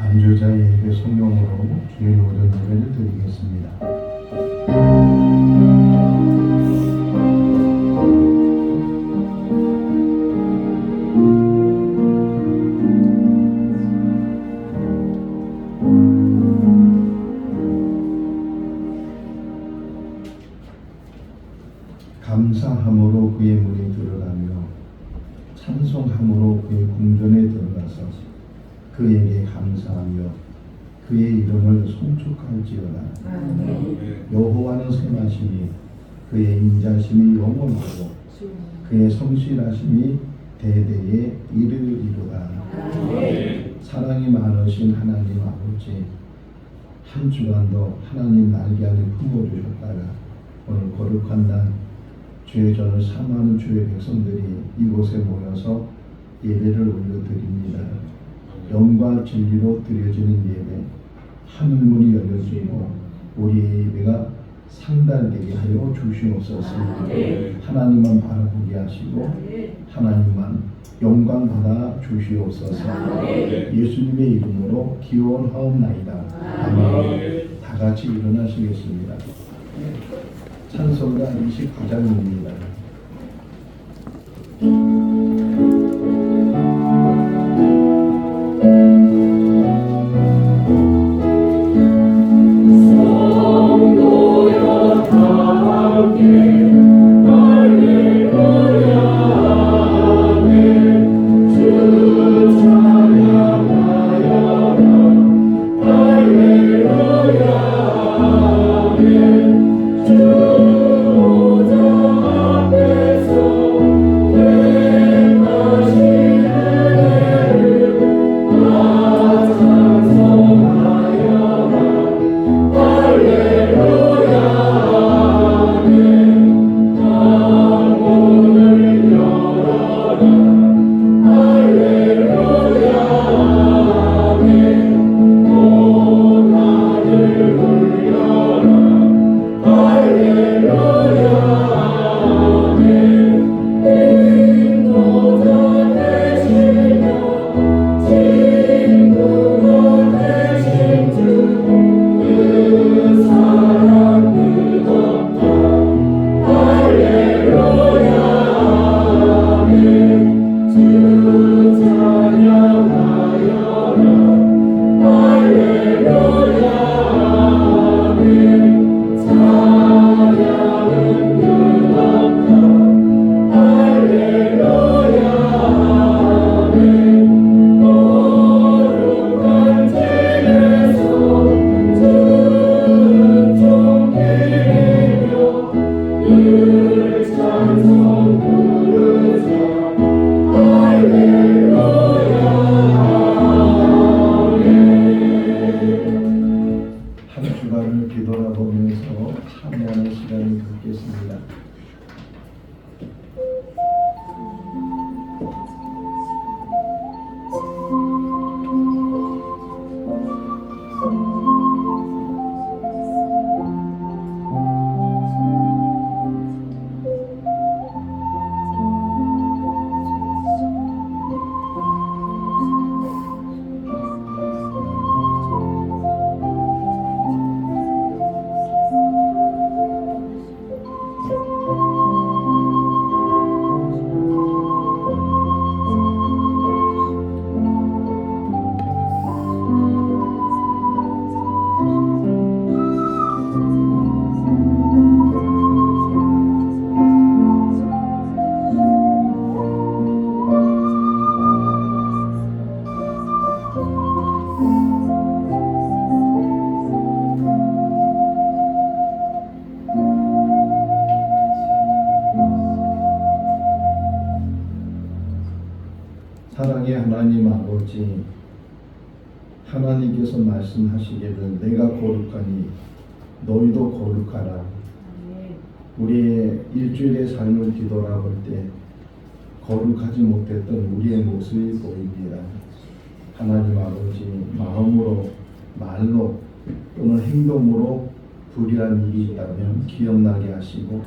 안주자의 예배 성령으로 주일 오전 예배를 드리겠습니다. 감사함으로 그의 문에 들어가며 찬송함으로 그의 궁전에 들어가서 그에게 감사하며 그의 이름을 송축할지어다. 여호와는 선하시니 그의 인자심이 영원하고 그의 성실하심이 대대에 이르리로다. 사랑이 많으신 하나님 아버지, 한 주간도 하나님 날개 안에 품어주셨다가 오늘 거룩한 날 주의 전을 사모하는 주의 백성들이 이곳에 모여서 예배를 올려드립니다. 영과 진리로 드려지는 예배, 하늘문이 열려지고 우리의 예배가 상달되게 하여 주시옵소서. 하나님만 바라보게 하시고 하나님만 영광 받아 주시옵소서. 예수님의 이름으로 기원하옵나이다. 아멘. 다 같이 일어나시겠습니다. 찬송가 29장입니다. 뒤돌아보면서 참여하는 시간을 갖겠습니다. 사랑의 하나님 아버지, 하나님께서 말씀하시기를 내가 거룩하니 너희도 거룩하라. 우리의 일주일의 삶을 뒤돌아볼 때 거룩하지 못했던 우리의 모습이 보입니다. 하나님 아버지, 마음으로, 말로 또는 행동으로 불의한 일이 있다면 기억나게 하시고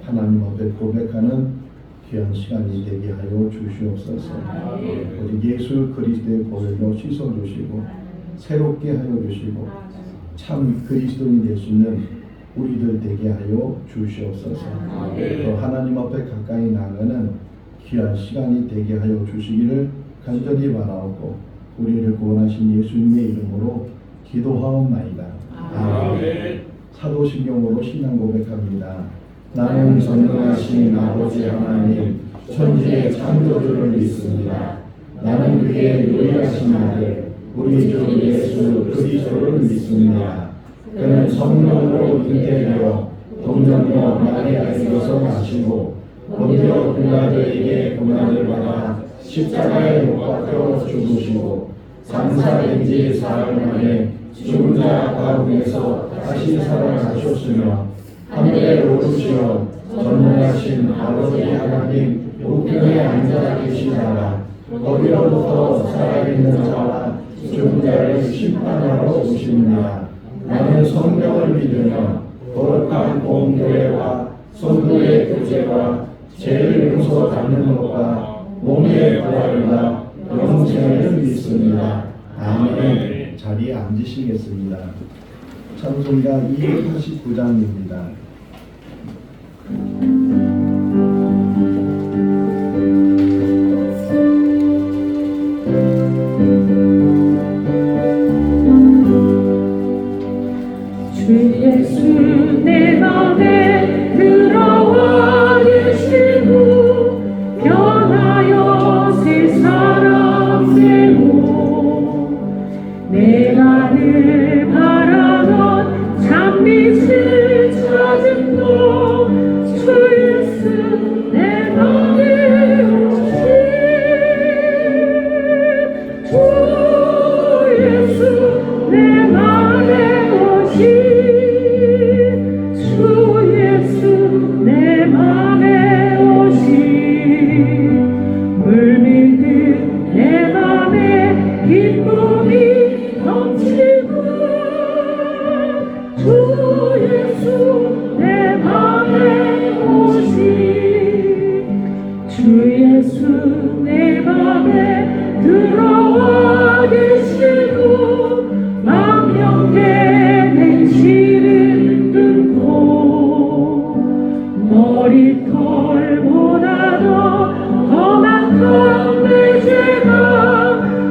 하나님 앞에 고백하는 귀한 시간이 되게 하여 주시옵소서. 우리 예수 그리스도의 보혈로 씻어주시고 새롭게 하여 주시고 참 그리스도인이 될 수 있는 우리들 되게 하여 주시옵소서. 또 하나님 앞에 가까이 나가는 귀한 시간이 되게 하여 주시기를 간절히 바라옵고 우리를 구원하신 예수님의 이름으로 기도하옵나이다. 아멘. 사도신경으로 신앙 고백합니다. 나는 전능하신 아버지 하나님 천지의 창조주를 믿습니다. 나는 그의 유일하신 아들 우리 주 예수 그리스도를 믿습니다. 그는 성령으로 잉태되어 동정녀 마리아에게서 나시고 본디오 빌라도에게 고난을 받아 십자가에 못 박혀 죽으시고 장사된 지 사흘 만에 죽은 자 가운데서 다시 살아나셨으며 하늘에 오르시어 전능하신 아버지 하나님 우편에 앉아 계시다가 거기로부터 살아있는 자와 죽은 자를 심판하러 오십니다. 나는 성령을 믿으며 거룩한 공교회와 성도의 교제와 죄를 용서받는 것과 몸의 부활과 영생을 믿습니다. 아멘. 자리에 앉으시겠습니다. 찬송가 289장입니다. 주 예수 내 맘에 들어와 계시고 변하여 새 사람 되고 내가 늘 바라던 참빛을 찾은 주 예수 내 맘에 오신 주 예수 내 맘에 오신 주 예수 내 맘에 오신 물밀듯 내 맘에 기쁨이 넘치고 주 예수 내 맘에 오신 주 예수 내 맘에 들어와 계시고 망령된 행실을 끊고 머리털보다 더 많던 내 죄가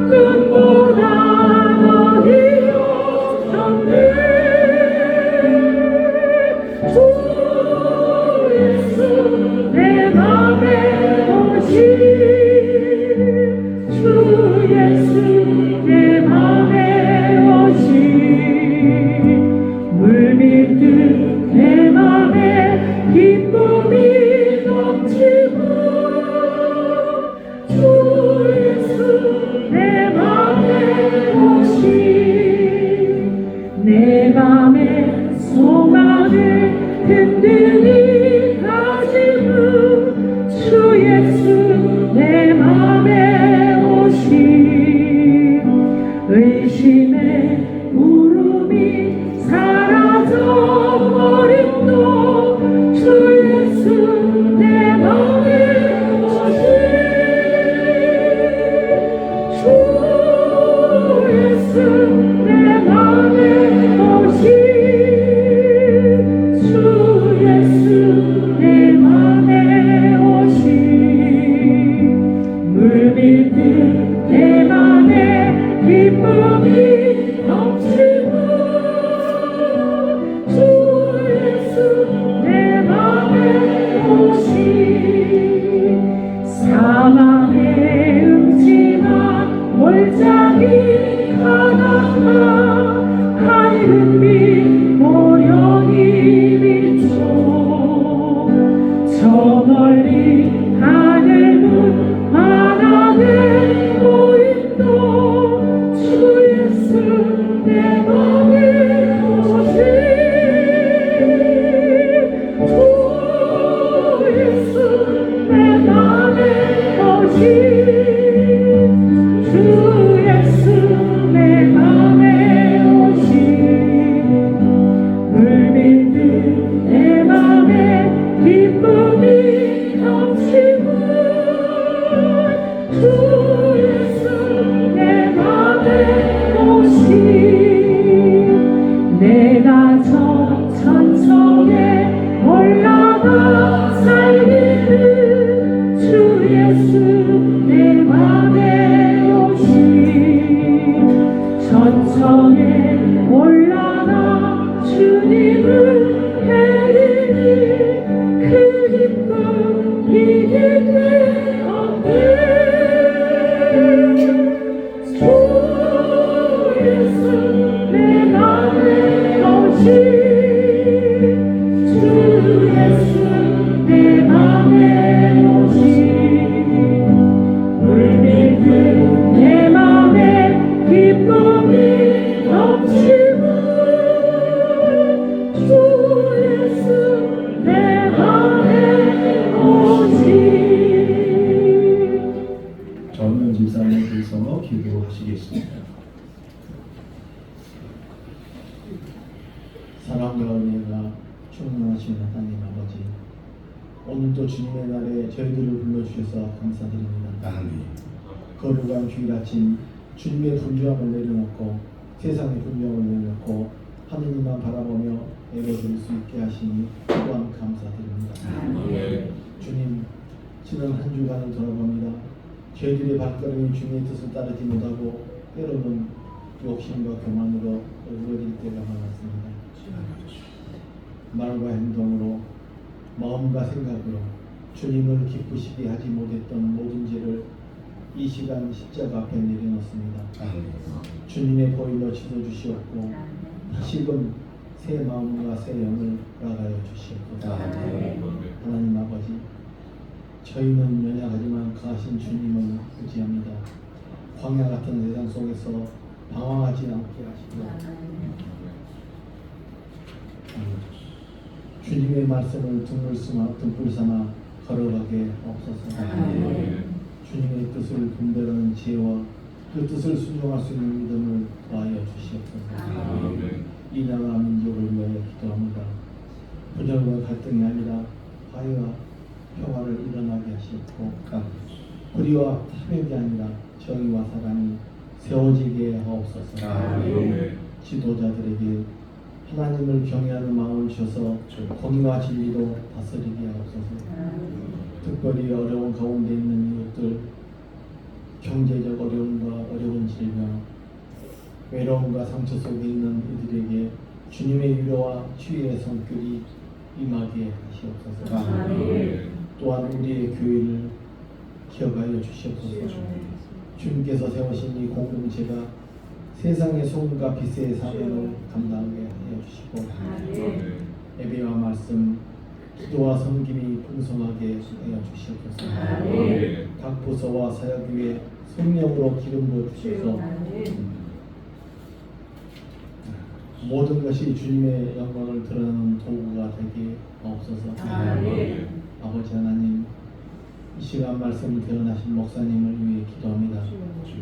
끝보다 더디 없었네 주 예수 내 맘에 오신 주 예수 내 맘에 오신 물밀듯 내 맘에 기쁨이 넘치고 주 예수 내 맘에 오신 내 맘의 소망을 든든히 가지고 주 예수 내 맘에 오신 의심의 울음이 사라져버림도 주 예수 내 맘에 오신 주 예수 내 맘에 오신 주 예수 내 맘에 오신 물밀듯 내 맘에 기쁨이 넘치고 주 예수 내 맘에 오신 사망의 음침한 골짜기 가다가 밝은 빛 모령이 비춰 저 멀리 하늘 문 하나를 보이고 하셔서 기도하시겠습니다. 사랑과 은혜가 충만하신 하나님 아버지, 오늘도 주님의 날에 저희들을 불러주셔서 감사드립니다. 아멘. 거룩한 주일 아침 주님의 분주함을 내려놓고 세상의 분주함을 내려놓고 하느님만 바라보며 예배드릴 수 있게 하시니 또한 감사드립니다. 주님, 지난 한 주간을 돌아봅니다. 저희들의 발걸음이 주님의 뜻을 따르지 못하고 때로는 욕심과 교만으로 어그러질 때가 많았습니다. 말과 행동으로, 마음과 생각으로 주님을 기쁘시게 하지 못했던 모든 죄를 이 시간 십자가 앞에 내려놓습니다. 주님의 보혈로 씻어주시옵고 다시금 새 마음과 새 영을 허락하여 주시옵소서. 하나님 아버지, 저희는 연약하지만 거하신 주님을 의지합니다. 광야 같은 세상 속에서 방황하지 않게 하시고 주님의 말씀을 등불 삼아 걸어가게 없어서 주님의 뜻을 분별하는 지혜와 그 뜻을 순종할 수 있는 믿음을 더하여 주시옵소서. 이 나라 민족을 위하여 기도합니다. 분열과 갈등이 아니라 화해와 평화를 일어나게 하시옵고 불의와 탐욕이 아니라 정의와 사랑이 세워지게 하옵소서. 지도자들에게 하나님을 경외하는 마음을 주셔서 공의와 진리로 다스리게 하옵소서. 특별히 어려운 가운데 있는 이웃들, 경제적 어려움과 어려운 질병, 외로움과 상처 속에 있는 이들에게 주님의 위로와 치유의 손길이 임하게 하시옵소서. 또한 우리의 교회를 기억하여 주시옵소서. 주님께서 세우신 이 공동체가 세상의 소금과 빛의 사명을 감당하게 하여 주시고 예배와 말씀, 기도와 섬김이 풍성하게 하여 주시옵소서. 각 부서와 사역 위에 성령으로 기름 부어 주셔서 모든 것이 주님의 영광을 드러내는 도구가 되게 하옵소서. 아버지 하나님, 이 시간 말씀을 대언하신 목사님을 위해 기도합니다.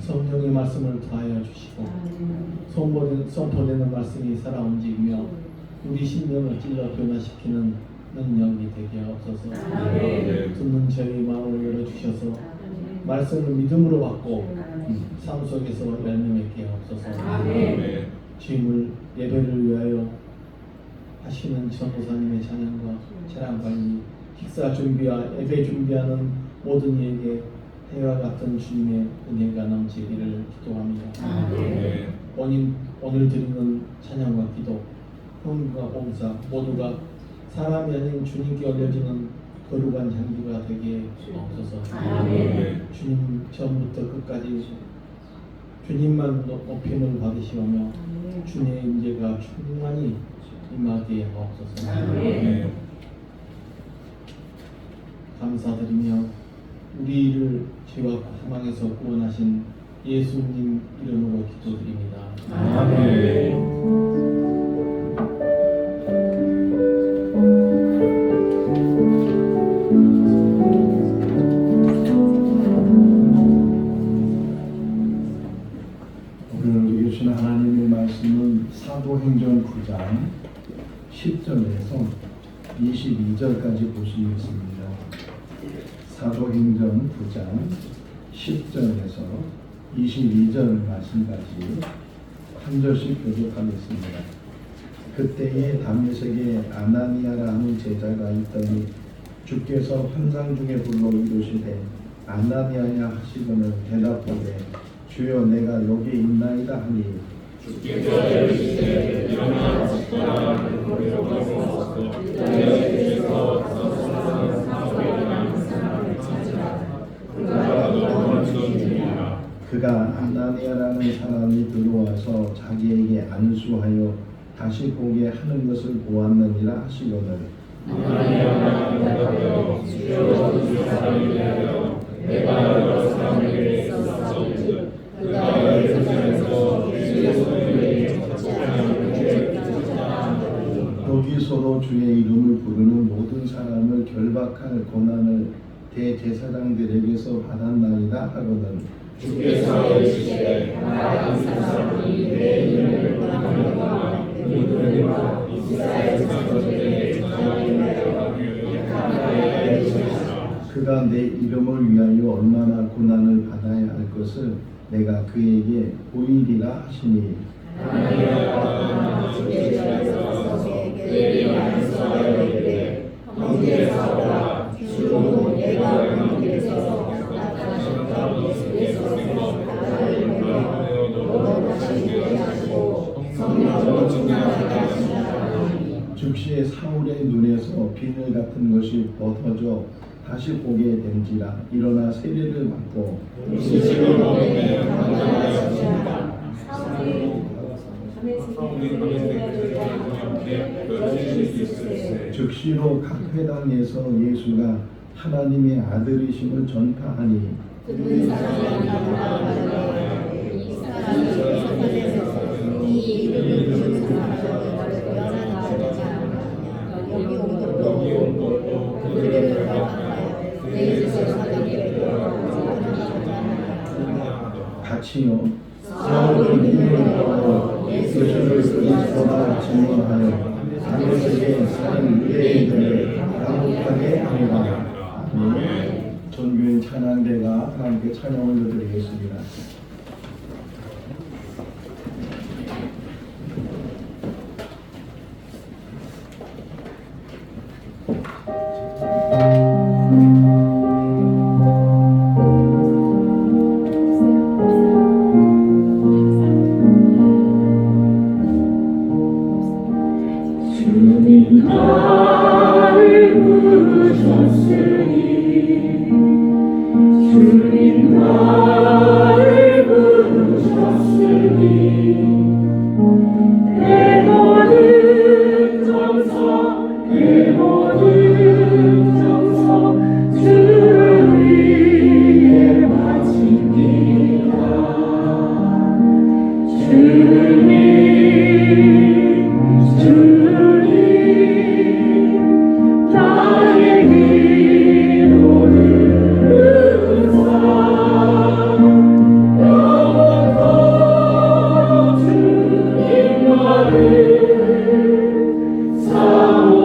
성령의 말씀을 더하여 주시고 선포되는 말씀이 살아 움직이며 우리 심령을 찔러 변화시키는 능력이 되게 하옵소서. 듣는 저희 마음을 열어주셔서 말씀을 믿음으로 받고 삶 속에서 열매 맺게 하옵소서. 주님을 예배를 위하여 하시는 전도사님의 찬양과 찬양 관리, 식사 준비와 예배 준비하는 모든 이에게 해와 같은 주님의 은혜가 넘치기를 기도합니다. 오늘 드리는 찬양과 기도, 헌금과 봉사 모두가 사람이 아닌 주님께 올려지는 거룩한 향기가 되게 하옵소서. 주님 처음부터 끝까지 주님만 높임을 받으시오며 주님의 임재가 충만히 임하게 하옵소서. 감사드리며 우리를 죄와 사망에서 구원하신 예수님 이름으로 기도드립니다. 아멘. 오늘 주신 하나님의 말씀은 사도행전 9장 10절에서 22절까지 보시겠습니다. 사도행전 9장 10절에서 22절 말씀까지 한 절씩 교독하겠습니다. 그때에 다메섹에 아나니아라는 제자가 있더니 주께서 환상 중에 불러 이르시되 아나니아냐 하시거늘 대답하되 주여 내가 여기 있나이다 하니 주께서 이르시되 일어나 죽거라 거기서 주께서 서성한 사울이라는 사람을 찾으라 그가 너를 원치 중이라. 그가 아나니아라는 사람이 들어와서 자기에게 안수하여 다시 보게 하는 것을 보았느니라 하시거늘 아나니아가 대답하여 주여 그 사람을 위하여 내가 여러 사람에게 있었사온즉 그가 예루살렘에서 주의 손을 찾지 않게 여기서도 주의 이름을 부르는 모든 사람을 결박할 권한을 대제사장들에게서 받았나이다 하거늘 주께서 이르시되 나는 사람이 내 이름을 거듭하거나 누구든가 이스라엘 자손에게 전하리라 하나님의 이르시니라. 그가 내 이름을 위하여 얼마나 고난을 받아야 할 것을 내가 그에게 보이리라 하시니 하나님의 주께서 그에게 말씀하여 이르되 형제사오라 주로 내가 너희에게서 나타나셨다 예수께서 나를 보며 너도 다시 회개하시고 성령으로 충만하게 하시라. 즉시 사울의 눈에서 비늘 같은 것이 벗어져 다시 보게 된지라. 일어나 세례를 받고 음식을 먹으며 건강하셨습니다. 즉시로 각 회당에서 예수가 하나님의 아들이심을 전파하니 듣는 사람이 나가라가되 이 사람이 사탄에서 이 이름을 부르는 사람을 연하나오자 여기 온 것도 그들을 발악하여 내 뜻을 사람에게 같이요 사울은 힘을 얻어 예수를 그리스도라 증언하여 다윗에게 쌓인 유대인들을 강력하게 하니라. 아멘. 전교인 찬양대가 함께 찬양을 드리겠습니다. 주님 나를 부르셨으니 주님 나를 부르셨으니 내 모든 정성 내 모든 정성 주를 위해 바칩니다. 주님 나의 기도를 응사 영원토록 주님만을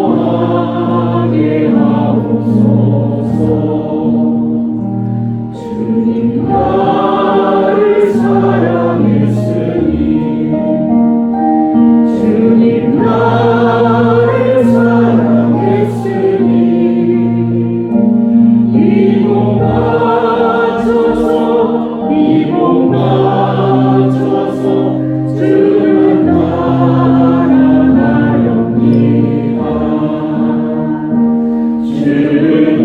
사모하게 하옵소서. 주님 나를 사랑했으니 주님 나를 사랑했으니 이몸 바쳐서 주는 날아나렵니다. 주님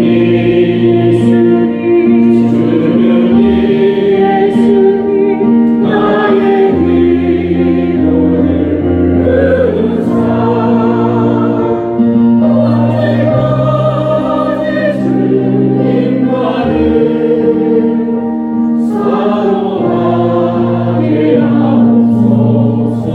예수님 나의 기도를 응사 언제까지 주님만을 사랑하게 하옵소서.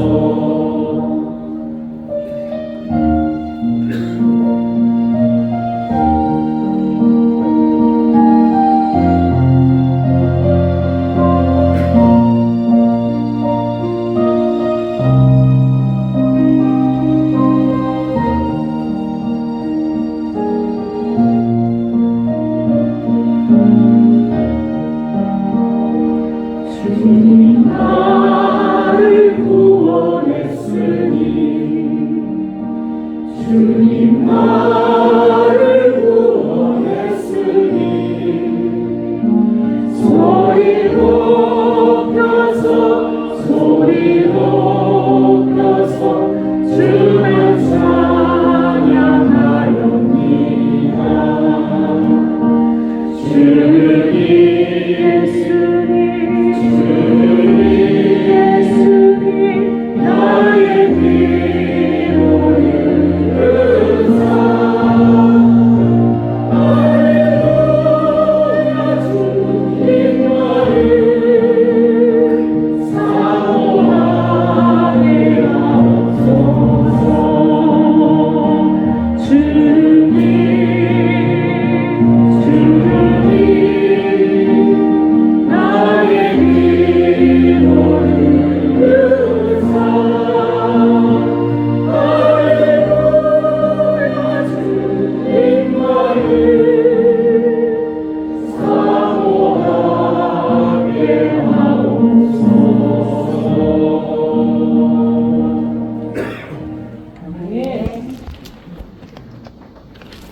주님 나를 구원했으니 주님 나를 구원했으니 소리 높여서 주를 찬양하렵니다. 주님 예수님 나의 기도를 응사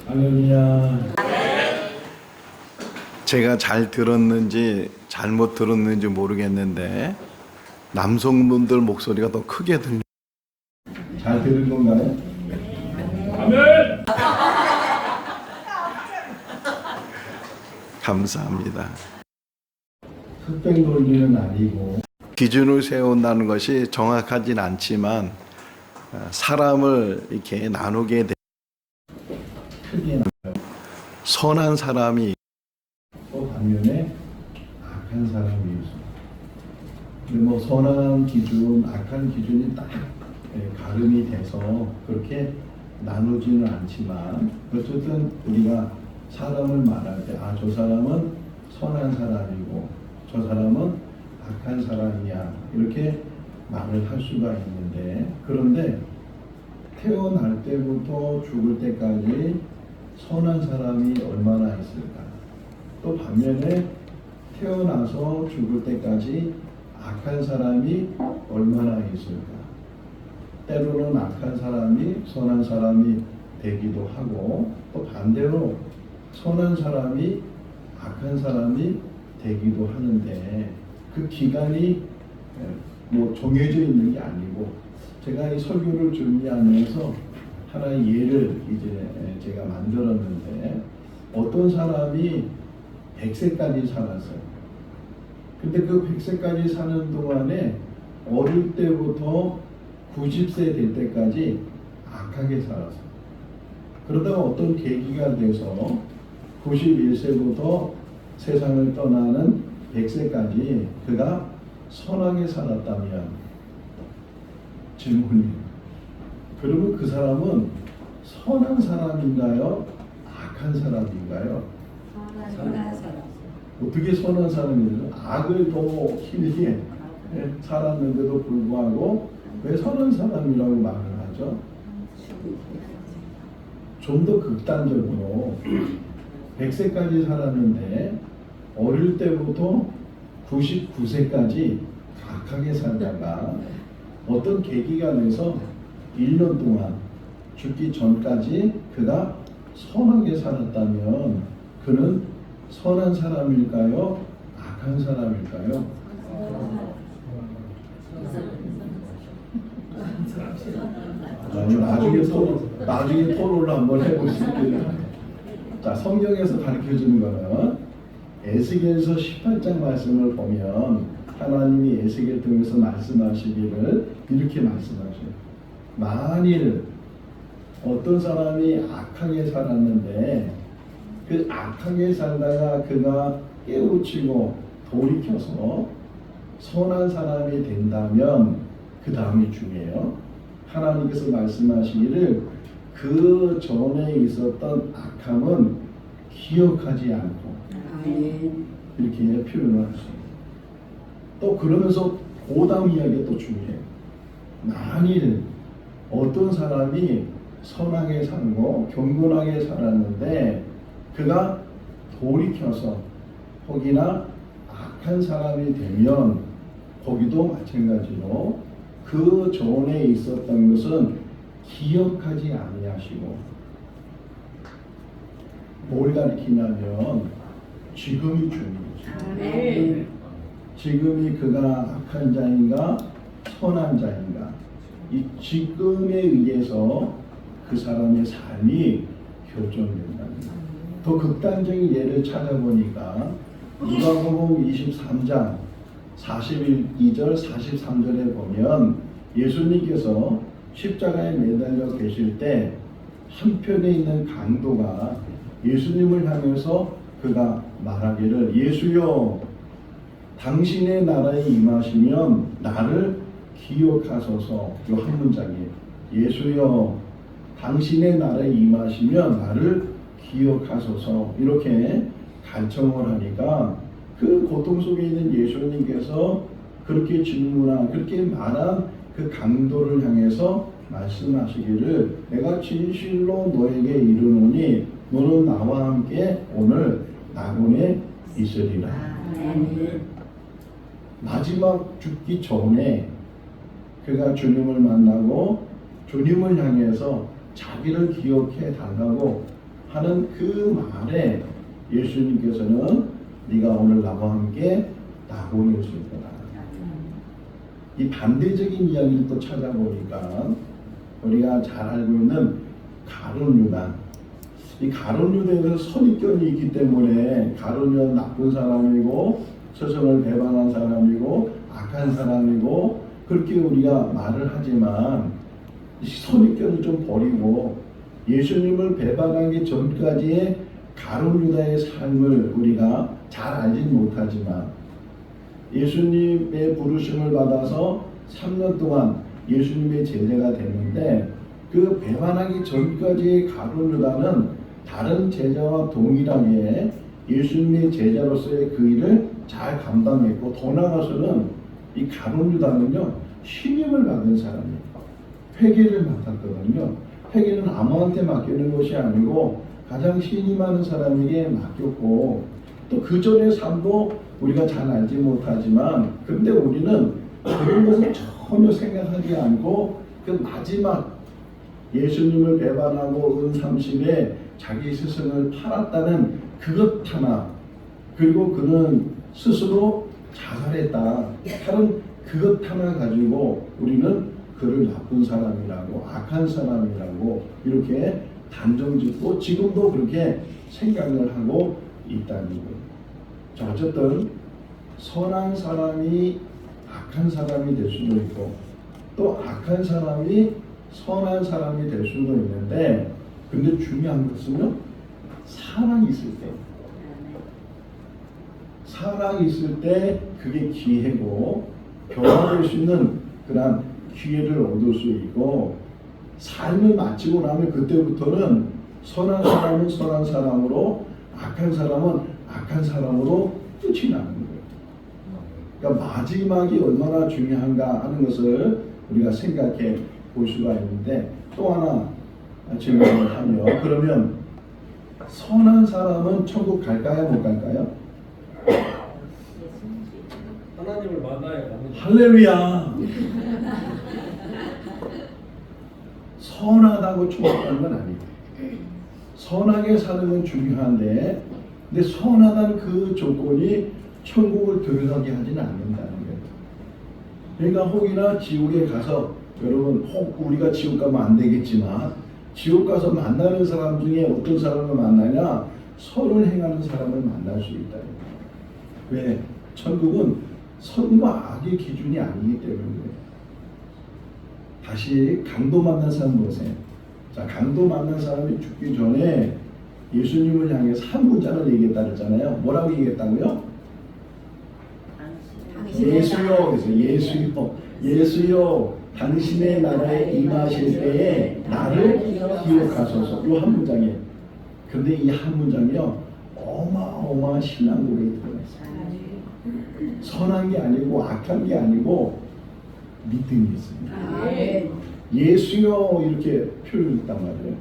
할렐루야. 제가 잘 들었는지 잘못 들었는지 모르겠는데 남성분들 목소리가 더 크게 들려. 잘 들은 건가요? 아멘. 감사합니다. 흑백 논리는 아니고 기준을 세운다는 것이 정확하진 않지만 사람을 이렇게 나누게 되 크게 나눠요. 선한 사람이 또 반면에 악한 사람이 있어요. 근데 뭐 선한 기준, 악한 기준이 딱 가름이 돼서 그렇게 나누지는 않지만 어쨌든 우리가 사람을 말할 때 저 사람은 선한 사람이고 저 사람은 악한 사람이야 이렇게 말을 할 수가 있는데, 그런데 태어날 때부터 죽을 때까지 선한 사람이 얼마나 있을까? 또 반면에 태어나서 죽을 때까지 악한 사람이 얼마나 있을까? 때로는 악한 사람이 선한 사람이 되기도 하고 또 반대로 선한 사람이 악한 사람이 되기도 하는데 그 기간이 뭐 정해져 있는 게 아니고, 제가 이 설교를 준비하면서 하나의 예를 이제 제가 만들었는데 어떤 사람이 100세까지 살았어요. 근데 그 100세까지 사는 동안에 어릴 때부터 90세 될 때까지 악하게 살았어요. 그러다가 어떤 계기가 돼서 91세부터 세상을 떠나는 100세까지 그가 선하게 살았다면 질문이에요. 그러면 그 사람은 선한 사람인가요? 악한 사람인가요? 선한 사람. 어떻게 선한 사람이죠? 악을 더 길게 살았는데도 불구하고 왜 선한 사람이라고 말을 하죠? 좀 더 극단적으로 100세까지 살았는데 어릴 때부터 99세까지 악하게 살다가 어떤 계기가 돼서 1년 동안 죽기 전까지 그가 선하게 살았다면 그는 선한 사람일까요? 악한 사람일까요? 나중에 토론을 한번 해보실게요. 자, 성경에서 가르쳐주는 거는 에스겔서 18장 말씀을 보면 하나님이 에스겔 통해서 말씀하시기를 이렇게 말씀하셔요. 만일 어떤 사람이 악하게 살았는데 그 악하게 살다가 그가 깨우치고 돌이켜서 선한 사람이 된다면 그 다음이 중요해요. 하나님께서 말씀하시기를 그 전에 있었던 악함은 기억하지 않고 이렇게 표현을 하시죠. 또 그러면서 고담 이야기가 또 중요해요. 만일 어떤 사람이 선하게 살고 경건하게 살았는데 그가 돌이켜서 혹이나 악한 사람이 되면 거기도 마찬가지로 그 전에 있었던 것은 기억하지 아니하시고 뭘 가리키냐면 지금이 중요해요. 지금이 그가 악한 자인가 선한 자인가, 이 지금에 의해서 그 사람의 삶이 결정된다. 더 극단적인 예를 찾아보니까 누가복음 23장 42절 43절에 보면 예수님께서 십자가에 매달려 계실 때 한편에 있는 강도가 예수님을 향해서 그가 말하기를 예수여 당신의 나라에 임하시면 나를 기억하소서. 요 한 문장이에요. 예수여 당신의 나라에 임하시면 나를 기억하소서. 이렇게 간청을 하니까 그 고통 속에 있는 예수님께서 그렇게 질문한, 그렇게 말한 그 강도를 향해서 말씀하시기를 내가 진실로 너에게 이르노니 너는 나와 함께 오늘 낙원에 있으리라. 마지막 죽기 전에 그가 주님을 만나고 주님을 향해서 자기를 기억해 달라고 하는 그 말에 예수님께서는 네가 오늘 나와 함께 낙원에 있을 거다. 이 반대적인 이야기를 또 찾아보니까 우리가 잘 알고 있는 가룟 유다, 이 가룟 유다에서 선입견이 있기 때문에 가룟 유다는 나쁜 사람이고 스승을 배반한 사람이고 악한 사람이고 그렇게 우리가 말을 하지만 선입견을 좀 버리고 예수님을 배반하기 전까지의 가룟 유다의 삶을 우리가 잘 알지는 못하지만 예수님의 부르심을 받아서 3년 동안 예수님의 제자가 됐는데 그 배반하기 전까지의 가룟 유다는 다른 제자와 동일하게 예수님의 제자로서의 그 일을 잘 감당했고 더 나아가서는 이 가룟 유다는요 신임을 받은 사람이에요. 회개를 맡았거든요. 회개는 아무한테 맡기는 것이 아니고 가장 신임하는 사람에게 맡겼고 또 그 전의 삶도 우리가 잘 알지 못하지만 근데 우리는 그런 것을 전혀 생각하지 않고 그 마지막 예수님을 배반하고 은30에 자기 스승을 팔았다는 그것 하나 그리고 그는 스스로 자살했다 하는 그것 하나 가지고 우리는 그를 나쁜 사람이라고 악한 사람이라고 이렇게 단정짓고 지금도 그렇게 생각을 하고 있다는 거예요. 자, 어쨌든 선한 사람이 악한 사람이 될 수도 있고 또 악한 사람이 선한 사람이 될 수도 있는데 근데 중요한 것은요 사랑이 있을 때 사랑이 있을 때 그게 기회고 변화될 수 있는 그런 기회를 얻을 수 있고 삶을 마치고 나면 그때부터는 선한 사람은 선한 사람으로 악한 사람은 악한 사람으로 끝이 나는 거예요. 그러니까 마지막이 얼마나 중요한가 하는 것을 우리가 생각해 볼 수가 있는데 또 하나 질문을 하면 그러면 선한 사람은 천국 갈까요 못 갈까요? 하나님을 만나야 가는 할렐루야. 선하다고 천국 가는 건 아니에요. 선하게 사는 건 중요한데 근데 선하다는 그 조건이 천국을 들어가게 하지는 않는다는 거예요. 그러니까 혹이나 지옥에 가서 여러분 혹 우리가 지옥 가면 안 되겠지만 지옥 가서 만나는 사람 중에 어떤 사람을 만나냐 선을 행하는 사람을 만날 수 있다. 왜? 천국은 선과 악의 기준이 아니기 때문에 다시 강도 만난 사람 보세요. 자, 강도 만난 사람이 죽기 전에 예수님을 향해서 한 문장을 얘기했다 그랬잖아요. 뭐라고 얘기했다고요? 예수요. 그래서 예수요. 예수요. 당신의 나라에 임하실 때에 나를 기억하소서. 이 한 문장이에요. 근데 이 한 문장이요. 어마어마한 신앙 고백이 들어있어요. 선한 게 아니고 악한 게 아니고 믿음이 있습니다. 예수요 이렇게 표현했단 말이에요.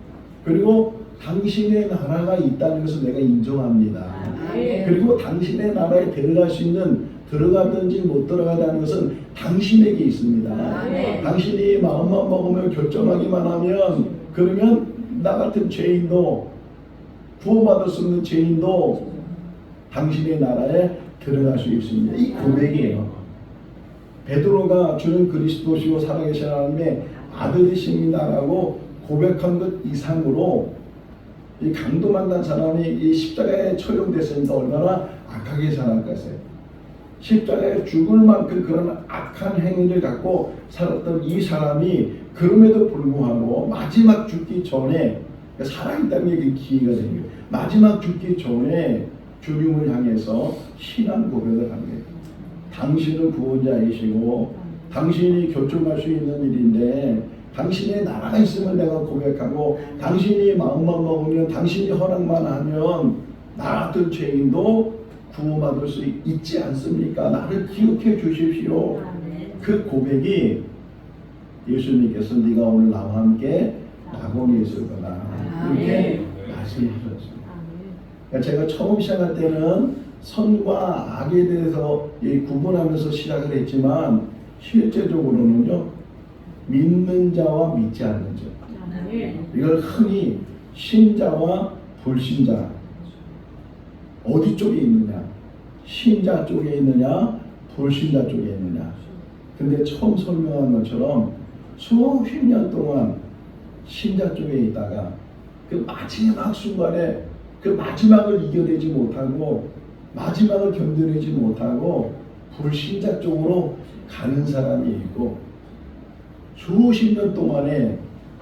그리고 당신의 나라가 있다는 것을 내가 인정합니다. 그리고 당신의 나라에 들어갈 수 있는 들어가든지 못 들어가다는 것은 당신에게 있습니다. 당신이 마음만 먹으면 결정하기만 하면 그러면 나 같은 죄인도 구원받을 수 있는 죄인도 당신의 나라에 들어갈 수 있습니다. 이 고백이에요. 베드로가 주는 그리스도시요 살아계신 하나님의 아들이십니다라고 고백한 것 이상으로 이 강도 만난 사람이 이 십자가에 처형됐으니까 얼마나 악하게 살았겠어요. 십자가에 죽을 만큼 그런 악한 행위를 갖고 살았던 이 사람이 그럼에도 불구하고 마지막 죽기 전에 살아있다는 게 기회가 생겨요. 마지막 죽기 전에 주님을 향해서 신앙 고백을 하는 거예요. 당신은 구원자이시고 당신이 결정할 수 있는 일인데 당신의 나라가 있으면 내가 고백하고 당신이 마음만 먹으면 당신이 허락만 하면 나 같은 죄인도 구원받을 수 있지 않습니까? 나를 기억해 주십시오. 그 고백이 예수님께서 네가 오늘 나와 함께 낙원에 있을 거다 이렇게 말씀하셨습니다. 그러니까 제가 처음 시작할 때는 선과 악에 대해서 구분하면서 시작을 했지만 실제적으로는요 믿는 자와 믿지 않는 자, 이걸 흔히 신자와 불신자 어디 쪽에 있느냐, 신자 쪽에 있느냐 불신자 쪽에 있느냐. 근데 처음 설명한 것처럼 수십 년 동안 신자 쪽에 있다가 그 마지막 순간에 그 마지막을 이겨내지 못하고 마지막을 견뎌내지 못하고 불신자 쪽으로 가는 사람이 있고, 수십 년 동안에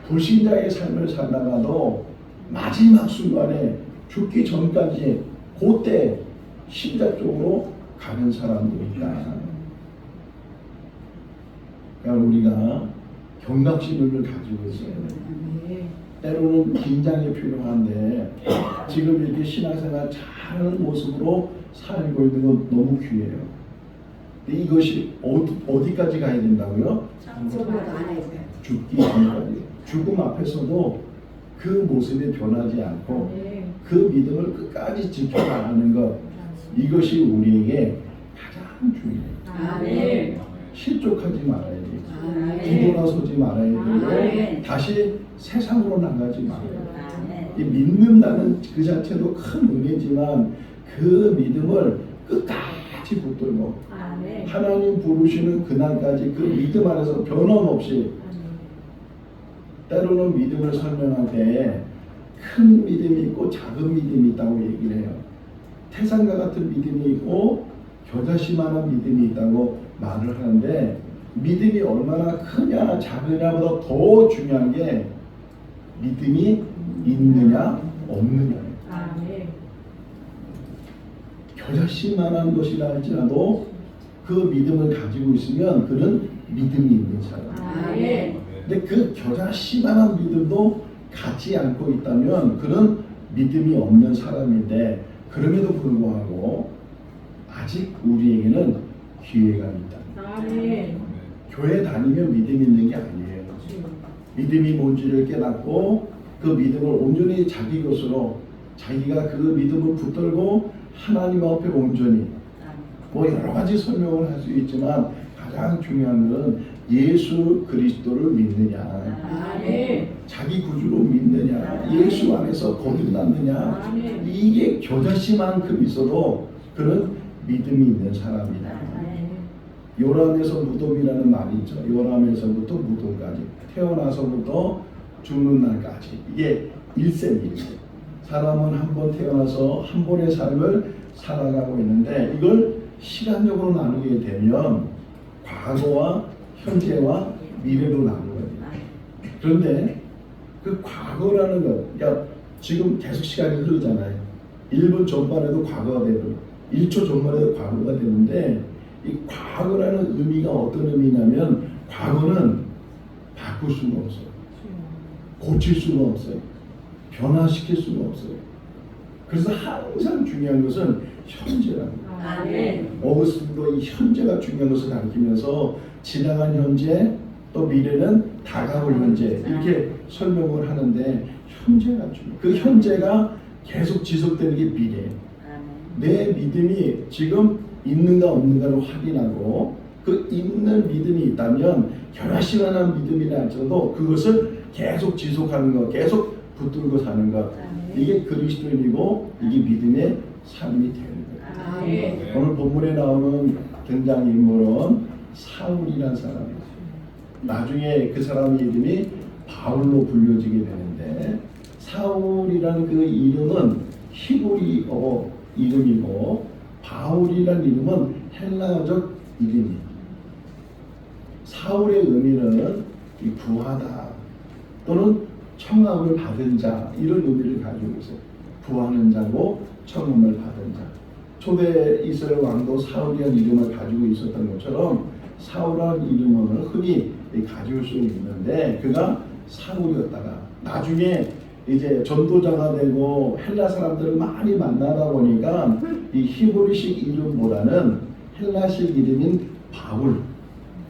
불신자의 삶을 살다가도 마지막 순간에 죽기 전까지 그때 신자 쪽으로 가는 사람도 있다. 그러니까 우리가 경각심을 가지고 있어요. 때로는 긴장이 필요한데 지금 이렇게 신앙생활 잘하는 모습으로 살고 있는 건 너무 귀해요. 근데 이것이 어디까지 가야 된다고요? 죽기 전까지. 죽음 앞에서도 그 모습이 변하지 않고 그 믿음을 끝까지 지켜나가는 것, 이것이 우리에게 가장 중요해요. 실족하지 말아야 돼요. 뒤돌아서지 말아야 되고 다시 세상으로 나가지 말아요. 이 믿는다는 그 자체도 큰 은혜지만 그 믿음을 끝까지 붙들고 하나님 부르시는 그날까지 그 믿음 안에서 변함없이. 때로는 믿음을 설명할 때 큰 믿음이 있고 작은 믿음이 있다고 얘기를 해요. 태산과 같은 믿음이 있고 겨자씨만한 믿음이 있다고 말을 하는데, 믿음이 얼마나 크냐 작으냐보다 더 중요한 게 믿음이 있느냐 없느냐예요. 겨자씨만한 것이라 할지라도 그 믿음을 가지고 있으면 그는 믿음이 있는 사람. 근데 그 겨자씨만한 믿음도 갖지 않고 있다면 그는 믿음이 없는 사람인데, 그럼에도 불구하고 아직 우리에게는 기회가 있다. 교회 다니면 믿음이 있는 게 아니에요. 믿음이 뭔지를 깨닫고 그 믿음을 온전히 자기 것으로 자기가 그 믿음을 붙들고 하나님 앞에 온전히, 뭐 여러 가지 설명을 할 수 있지만 가장 중요한 것은 예수 그리스도를 믿느냐, 자기 구주로 믿느냐, 예수 안에서 거듭났느냐, 이게 겨자씨만큼 있어도 그는 믿음이 있는 사람이다. 요람에서 무덤이라는 말이 있죠. 요람에서부터 무덤까지, 태어나서부터 죽는 날까지, 이게 일생이에요. 사람은 한 번 태어나서 한 번의 삶을 살아가고 있는데, 이걸 시간적으로 나누게 되면 과거와 현재와 미래로 나누거든요. 그런데 그 과거라는 것, 그러니까 지금 계속 시간이 흐르잖아요. 1분 전만 해도 과거가 되고 1초 전만 해도 과거가 되는데, 이 과거라는 의미가 어떤 의미냐면 과거는 바꿀 수가 없어요. 고칠 수가 없어요. 변화시킬 수가 없어요. 그래서 항상 중요한 것은 현재랍니다. 어거스틴도 이 현재가 중요한 것을 가르치면서 지나간 현재, 또 미래는 다가올 현재, 이렇게 설명을 하는데 현재가 중요해요. 그 현재가 계속 지속되는 게 미래예요. 내 믿음이 지금 있는가 없는가를 확인하고, 그 있는 믿음이 있다면 결하시만한 믿음이라 할지라도 그것을 계속 지속하는 것, 계속 붙들고 사는 것, 이게 그리스도인이고 이게 믿음의 삶이 되는 거예요. 오늘 본문에 나오는 등장인물은 사울이라는 사람이에요. 나중에 그 사람의 이름이 바울로 불려지게 되는데, 사울이라는 그 이름은 히브리어 이름이고 바울이라는 이름은 헬라어적 이름이에요. 사울의 의미는 구하다 또는 청함을 받은 자, 이런 의미를 가지고 있어요. 구하는 자고 청함을 받은 자. 초대 이스라엘 왕도 사울이라는 이름을 가지고 있었던 것처럼 사울이라는 이름을 흔히 가질 수 있는데, 그가 사울이었다가 나중에 이제 전도자가 되고 헬라 사람들을 많이 만나다 보니까 이 히브리식 이름보다는 헬라식 이름인 바울.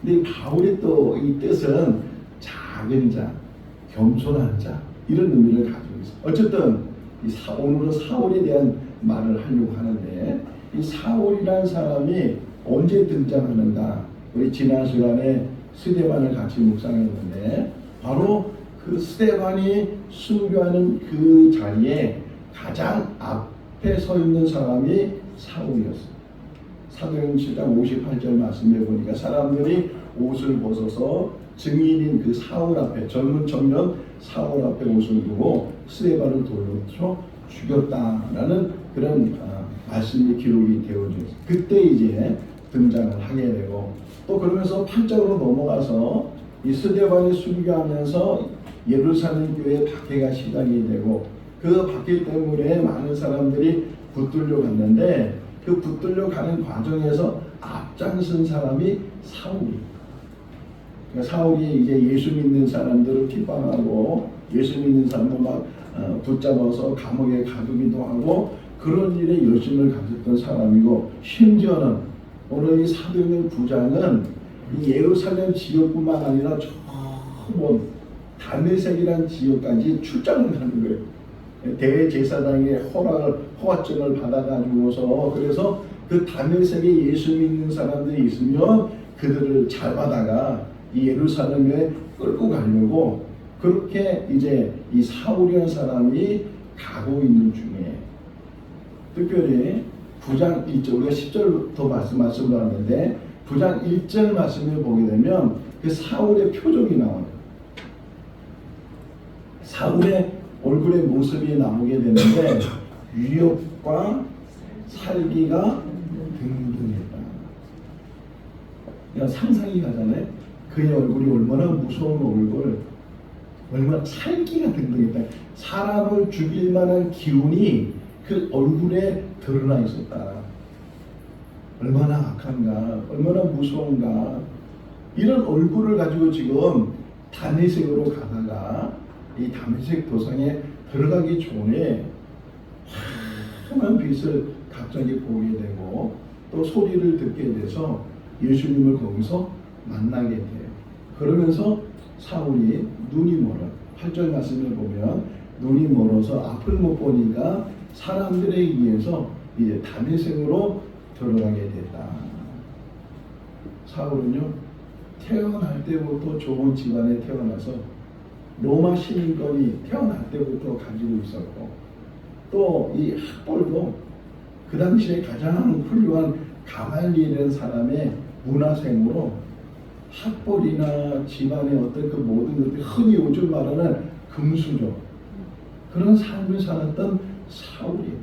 근데 바울의 또 이 뜻은 작은 자, 겸손한 자, 이런 의미를 가지고 있어요. 어쨌든 오늘은 사울에 대한 말을 하려고 하는데, 이 사울이라는 사람이 언제 등장하는가? 우리 지난 시간에 스데반을 같이 묵상했는데 바로 그 스데반이 순교하는 그 자리에 가장 앞에 서 있는 사람이 사울이었어요. 사도행전 7장 58절 말씀해 보니까 사람들이 옷을 벗어서 증인인 그 사울 앞에, 젊은 청년 사울 앞에 옷을 두고 스데반을 돌로 쳐 죽였다라는 그런 말씀이 기록이 되어져 있어요. 그때 이제 등장을 하게 되고, 또 그러면서 8절로 넘어가서 이 스데반이 순교하면서 예루살렘 교회 박해가 시작이 되고, 그 박해 때문에 많은 사람들이 붙들려 갔는데 그 붙들려 가는 과정에서 앞장선 사람이 사울이. 그러니까 사울이 이제 예수 믿는 사람들을 핍박하고 예수 믿는 사람을 막 붙잡아서 감옥에 가두기도 하고 그런 일에 열심을 가졌던 사람이고, 심지어는 오늘 이 사도행전 9장은 이 예루살렘 지역뿐만 아니라 저 다메섹이라는 지역까지 출장을 하는 거예요. 대제사장의 허가증을 받아가지고서, 그래서 그 다메섹에 예수 믿는 사람들이 있으면 그들을 잡아다가 이 예루살렘에 끌고 가려고 그렇게 이제 이 사울이라는 사람이 가고 있는 중에, 특별히 9장 1절, 우리가 10절부터 말씀을 하는데 9장 1절 말씀을 보게 되면 그 사울의 표정이 나와요. 사울의 얼굴의 모습이 나오게 되는데 위협과 살기가 등등했다. 그러니까 상상이 가잖아요. 그의 얼굴이 얼마나 무서운 얼굴, 얼마나 살기가 등등했다. 사람을 죽일 만한 기운이 그 얼굴에 드러나 있었다. 얼마나 악한가, 얼마나 무서운가. 이런 얼굴을 가지고 지금 다메섹으로 가다가 이 다메섹 도상에 들어가기 전에 환한 빛을 갑자기 보게 되고 또 소리를 듣게 돼서 예수님을 거기서 만나게 돼요. 그러면서 사울이 눈이 멀어. 8절 말씀을 보면 눈이 멀어서 앞을 못 보니까 사람들에 의해서 이제 다메섹으로 들어가게 됐다. 사울은요, 태어날 때부터 좋은 집안에 태어나서 로마 시민권이 태어날 때부터 가지고 있었고, 또 이 학벌도 그 당시에 가장 훌륭한 가말리엘이라는 사람의 문화생으로 학벌이나 집안의 어떤 그 모든 것들이 흔히 요즘 말하는 금수저, 그런 삶을 살았던 사울이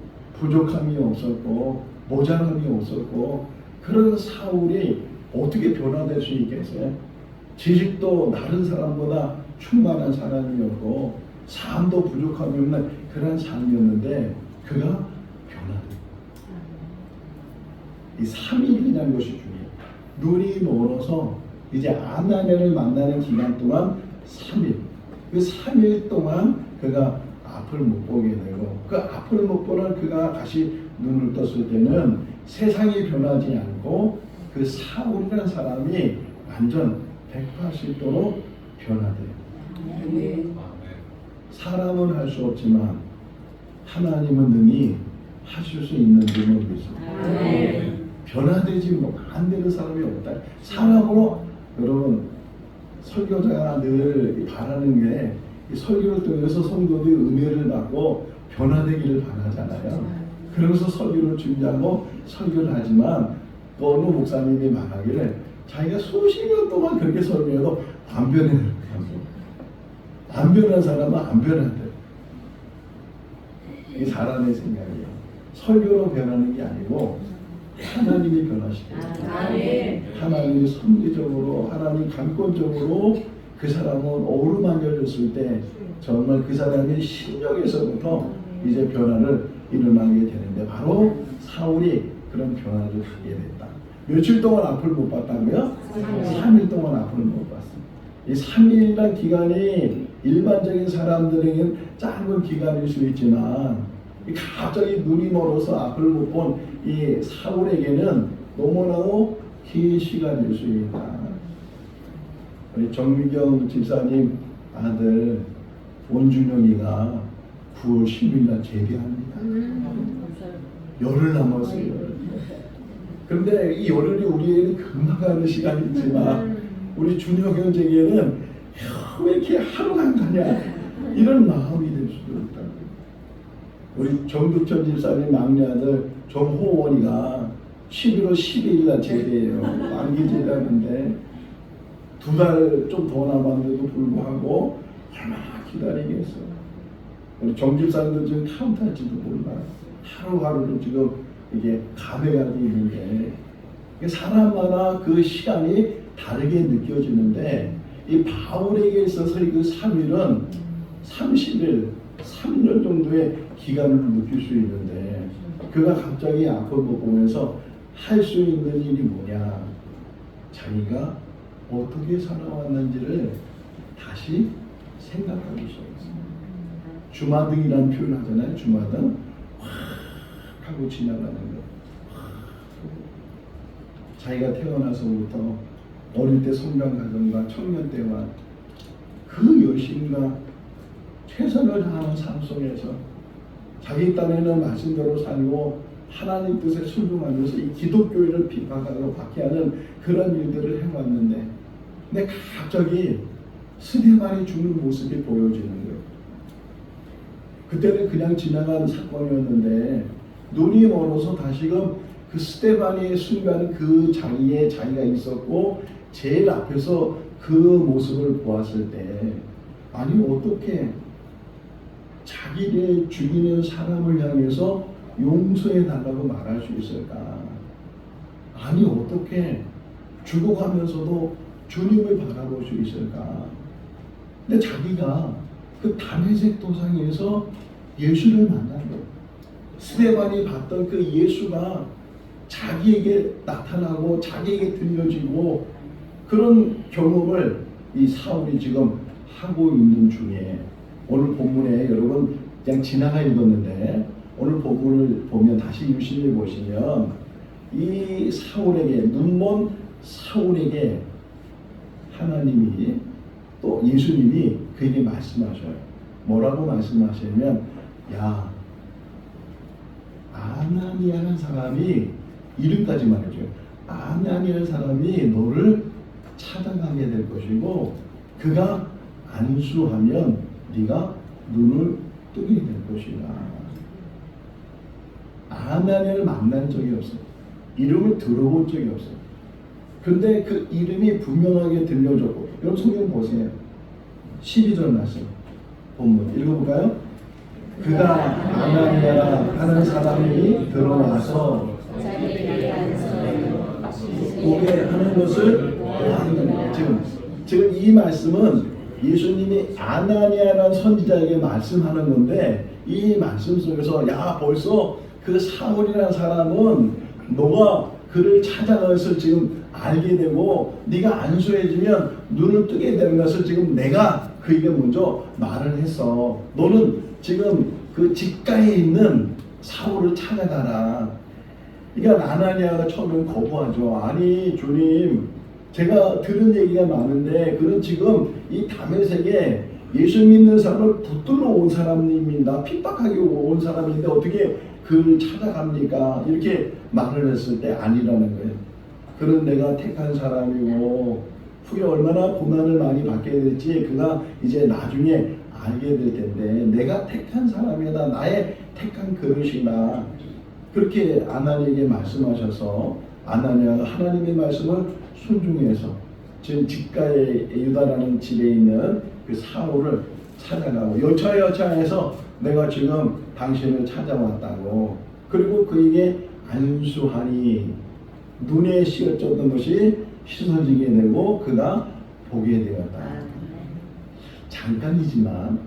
부족함이 없었고 모자람이 없었고, 그런 사울이 어떻게 변화될 수 있겠어요? 지식도 다른 사람보다 충만한 사람이었고 삶도 부족함이 없는 그런 삶이었는데 그가 변화돼. 이 3일이라는 것이 중요해요. 눈이 멀어서 이제 아나니아를 만나는 기간 동안 3일, 그 3일 동안 그가 앞을 못 보게 되고, 그 앞을 못 보는 그가 다시 눈을 떴을 때는 세상이 변하지 않고 그 사울이라는 사람이 완전 180도로 변화돼요. 사람은 할 수 없지만 하나님은 능히 하실 수 있는 줄을 믿습니다. 변화되지 안 되는 사람이 없다. 사람으로, 여러분, 설교자가 늘 바라는 게 이 설교를 통해서 성도들이 은혜를 받고 변화되기를 바라잖아요. 그러면서 설교를 준비하고 설교를 하지만 또 어느 목사님이 말하기를 자기가 수십 년 동안 그렇게 설교해도 안 변해요. 안 변한 사람은 안 변한대. 이게 사람의 생각이에요. 설교로 변하는 게 아니고 하나님이 변화시켜요. 하나님이 선지적으로, 하나님 감권적으로 그 사람은 어루만져졌을 때 정말 그 사람의 심령에서부터 이제 변화를 일어나게 되는데, 바로 사울이 그런 변화를 하게 됐다. 며칠 동안 앞을 못 봤다고요? 3일 동안 앞을 못 봤습니다. 이 3일이라는 기간이 일반적인 사람들에게는 짧은 기간일 수 있지만 갑자기 눈이 멀어서 앞을 못 본 이 사울에게는 너무나도 긴 시간일 수 있다. 우리 정미경 집사님 아들 원준영이가 9월 10일 날 제대합니다. 열흘 남았어요. 그런데 이 열흘이 우리에게는 금방 가는 시간이지만 우리 준혁 형제에게는 왜 이렇게 하루가 안 가냐 이런 마음이 될 수도 있다. 우리 정두천 집사님 막내 아들 정호원이가 11월 12일 날 제대예요. 만기 제대하는데 2달 좀 더 남았는데도 불구하고 얼마나 기다리겠어. 우리 정 집사님도 지금 카운트할지도 몰라. 하루하루를 지금 이게 감회가 있는데 사람마다 그 시간이 다르게 느껴지는데 이 바울에게 있어서 그 3일은 30일, 3년 정도의 기간을 느낄 수 있는데 그가 갑자기 아픈 거 보면서 할 수 있는 일이 뭐냐, 자기가 어떻게 살아왔는지를 다시 생각하기 시작했어요. 주마등이라는 표현 하잖아요. 주마등 확 하고 지나가는 거. 자기가 태어나서부터 어릴 때 성장 과정과 청년 때와 그 열심과 최선을 다하는 삶 속에서 자기 딴에는 말씀대로 살고 하나님 뜻에 순종하면서 이 기독교인을 비판하고 박해하는 그런 일들을 해왔는데 근데 갑자기 스데반이 죽는 모습이 보여지는 거예요. 그때는 그냥 지나간 사건이었는데 눈이 멀어서 다시금 그 스데반의 순간 그 자리에 자기가 있었고 제일 앞에서 그 모습을 보았을 때 아니 어떻게 자기를 죽이는 사람을 향해서 용서해 달라고 말할 수 있을까? 아니 어떻게 죽어가면서도 주님을 바라볼 수 있을까? 근데 자기가 그 다메섹 도상에서 예수를 만난 거예요. 스데반이 봤던 그 예수가 자기에게 나타나고 자기에게 들려지고 그런 경험을 이 사울이 지금 하고 있는 중에 오늘 본문에 여러분 그냥 지나가 읽었는데 오늘 본문을 보면 다시 유심히 보시면 이 사울에게 눈먼 사울에게 하나님이 또 예수님이 그에게 말씀하셔요. 뭐라고 말씀하시냐면 야 아나니아라는 사람이 이름까지 말해줘요. 아나니아라는 사람이 너를 찾아가게 될 것이고 그가 안수하면 네가 눈을 뜨게 될 것이다. 아나니아를 만난 적이 없어요. 이름을 들어본 적이 없어요. 근데 그 이름이 분명하게 들려졌고 여러분 성경 보세요. 12절 말씀 본문 읽어볼까요? 그가 아나니아라 하는 사람이 들어와서 보게 하는 것을 보았느니라. 지금 이 말씀은 예수님이 아나니아라는 선지자에게 말씀하는 건데 이 말씀 속에서 야 벌써 그 사울이라는 사람은 너가 그를 찾아가서 지금 알게 되고 네가 안수해주면 눈을 뜨게 되는 것을 지금 내가 그에게 먼저 말을 했어. 너는 지금 그 직가에 있는 사울을 찾아가라. 그러니까 아나니아가 처음엔 거부하죠. 아니 주님 제가 들은 얘기가 많은데 그런 지금 이 다메섹에 예수 믿는 사람을 붙들러 온 사람입니다. 핍박하게 온 사람인데 어떻게 그를 찾아갑니까? 이렇게 말을 했을 때 아니라는 거예요. 그는 내가 택한 사람이고 후에 얼마나 고난을 많이 받게 될지 그가 이제 나중에 알게 될 텐데 내가 택한 사람이다. 나의 택한 그릇이다. 그렇게 아나니에게 말씀하셔서 아나니아가 하나님의 말씀을 순종해서 지금 직가의 유다라는 집에 있는 그 사울을 찾아가고 여차여차해서 내가 지금 당신을 찾아왔다고 그리고 그에게 안수하니 눈에 씌었던 것이 씻어지게 되고 그가 보게 되었다. 잠깐이지만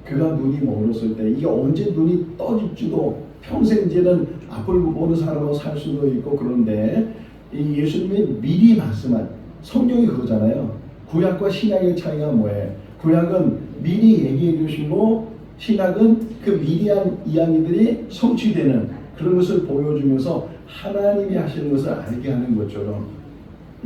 그가 눈이 멀었을 때 이게 언제 눈이 떠질지도 평생제는 앞을 보는 사람으로 살 수도 있고 그런데 이 예수님이 미리 말씀한 성경이 그거잖아요. 구약과 신약의 차이가 뭐예요? 구약은 미리 얘기해 주시고 신약은 그 미리한 이야기들이 성취되는 그런 것을 보여주면서 하나님이 하시는 것을 알게 하는 것처럼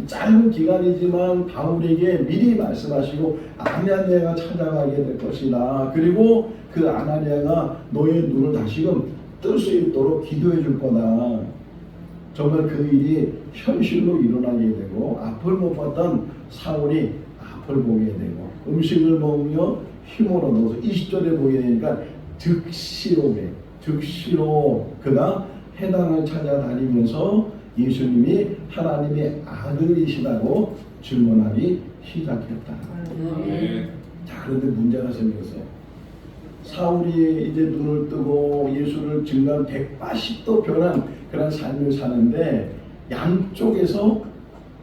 짧은 기간이지만 바울에게 미리 말씀하시고 아나니아가 찾아가게 될 것이다. 그리고 그 아나니아가 너의 눈을 다시금 뜰 수 있도록 기도해 줄 거다. 정말 그 일이 현실로 일어나게 되고 앞을 못 봤던 사울이 앞을 보게 되고 음식을 먹으며 힘을 얻어서 20절에 보게 되니까 득시로 그가 해당을 찾아다니면서 예수님이 하나님의 아들이시다고 증언하기 시작했다. 자, 그런데 문제가 생겼어요. 사울이 이제 눈을 뜨고 예수를 증거한 180도 변한 그런 삶을 사는데 양쪽에서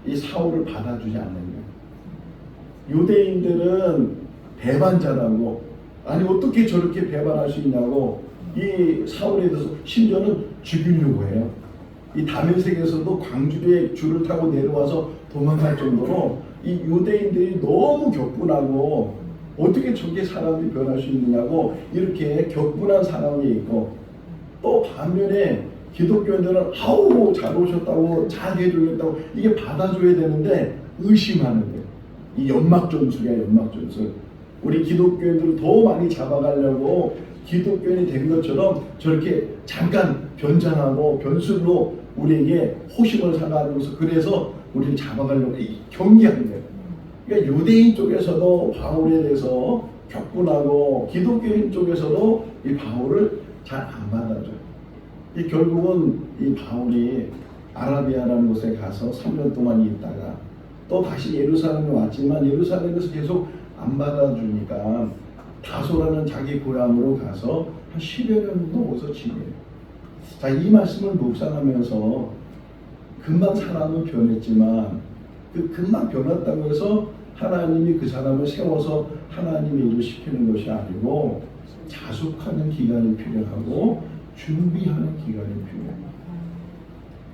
이 사울을 받아주지 않는 거예요. 유대인들은 배반자라고, 아니 어떻게 저렇게 배반할 수 있냐고 이 사울에 대해서 심지어는 죽이려고 해요. 이 다메섹에서도 광주리에 줄을 타고 내려와서 도망갈 정도로 이 유대인들이 너무 격분하고 어떻게 저게 사람이 변할 수 있느냐고 이렇게 격분한 상황이 있고, 또 반면에 기독교인들은 아우 잘 오셨다고 잘 해주겠다고 이게 받아줘야 되는데 의심하는 거예요. 이 연막전술이야, 연막전술. 우리 기독교인들을 더 많이 잡아가려고 기독교인이 된 것처럼 저렇게 잠깐 변장하고 변술로 우리에게 호심을 사가지고서 그래서 우리를 잡아가려고 경계하는 거예요. 그러니까 유대인 쪽에서도 바울에 대해서 격분하고 기독교인 쪽에서도 이 바울을 잘 안 받아줘요. 결국은 이 바울이 아라비아라는 곳에 가서 3년 동안 있다가 또 다시 예루살렘에 왔지만 예루살렘에서 계속 안 받아주니까 다소라는 자기 고향으로 가서 한 10여 년 정도 거기서 지내요. 자, 이 말씀을 묵상하면서 금방 사람은 변했지만 그 금방 변했다고 해서 하나님이 그 사람을 세워서 하나님의 일을 시키는 것이 아니고 자숙하는 기간이 필요하고 준비하는 기간이 필요해요.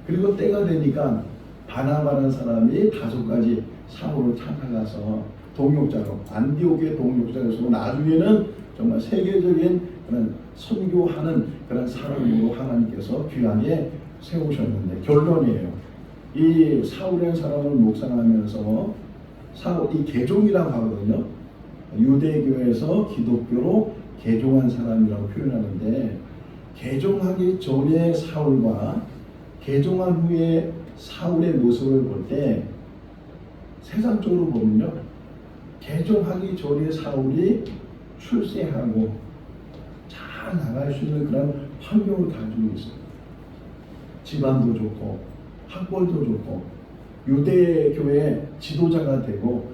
그리고 때가 되니까 바나바라는 사람이 5가지 사울을 찾아가서 동역자로 안디옥의 동역자로서 나중에는 정말 세계적인 그런 선교하는 그런 사람으로 하나님께서 귀하게 세우셨는데 결론이에요. 이 사울이라는 사람을 묵상하면서 사울, 이 개종이라고 하거든요. 유대교에서 기독교로 개종한 사람이라고 표현하는데 개종하기 전에 사울과 개종한 후에 사울의 모습을 볼 때 세상적으로 보면요, 개종하기 전에 사울이 출세하고 잘 나갈 수 있는 그런 환경을 가지고 있어요. 집안도 좋고 학벌도 좋고 유대교의 지도자가 되고